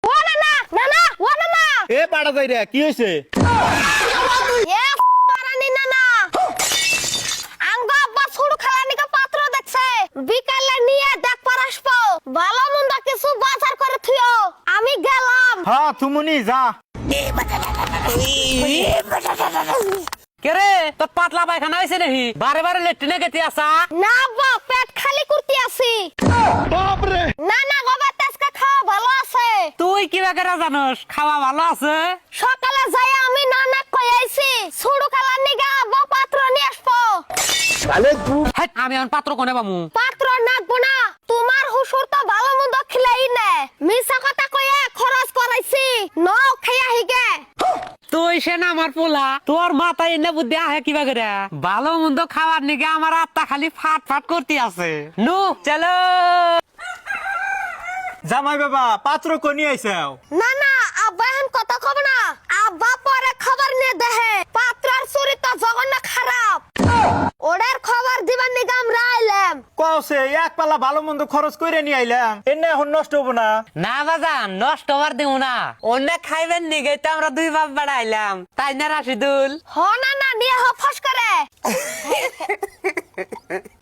ও না না না না ও না না এ পাড়া যাই রে কি হইছে এ পারানি না না আঙ্গ আব্বা ছুড়ু খালানিকে পাত্র দেখছে বিকালে নিয়ে দেখ পারাসপো ভালো মন্দ কিছু বাজার করে থিও আমি গেলাম হ্যাঁ তুমুনি যা কেরে তোর পাতলা পায়খানা হয়েছে নাকি বারে বারে লেট্রিনে গেতে আসা না আব্বা পেট খালি করতে আছি বাপ রে না না গবে তেজকা খাওয়া ভালো আছে তুই কি বাকেরা জানোস খাওয়া ভালো আছে সকালে যাই আমি নানা কই আইছি ছুড়ু খালানি গা আব্বা পাত্র নিয়ে আসবো হেৎ, আমি এখন পাত্র কোনে পামু পাত্র নাকবো না তোমার হুসুর তো ভালো মন্দ খিলাই নে মিছা কথা কয়ে খরচ করাইছি ন খাইয়া হিগে তুই সে না আমার পোলা তোর মাথায় এনে বুদ্ধি আহে কি বাকেরা ভালো মন্দ খাওয়ার নিগে আমার আত্মা খালি ফাট ফাট করতে আছে নু চলো জামাই বাবা পাত্র কোনি আইছাও না না আব্বা এখন কথা কব না আব্বা পরে খবর নিয়ে দেহে পাত্রার চরিত্র জঘন্য খারাপ ওদের খবর দিবার নিগে আমরা আইলাম কওছে এক পালা ভালো মন্দ খরচ কইরা নিয়ে আইলাম এনে এখন নষ্ট হবো না না বাজান নষ্ট হবার দেব না অন্য খাইবেন নিগে তো আমরা দুই বাপ বাড়াইলাম তাই না রাশিদুল হ না না নিয়ে হ ফস করে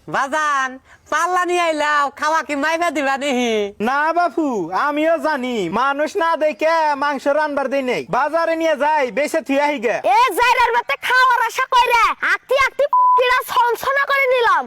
বাজান পাল্লা নিয়ে আইলাও খাওয়া কি মাইবা দিবা নিহি না বাপু আমিও জানি মানুষ না দেখে মাংস রানবার দেই নাই বাজারে নিয়ে যাই বেশে থুই আহিগে এ জাইরার মতে খাওয়ার আশা কইরা আক্তি আক্তি পিড়া ছনছনা করে নিলাম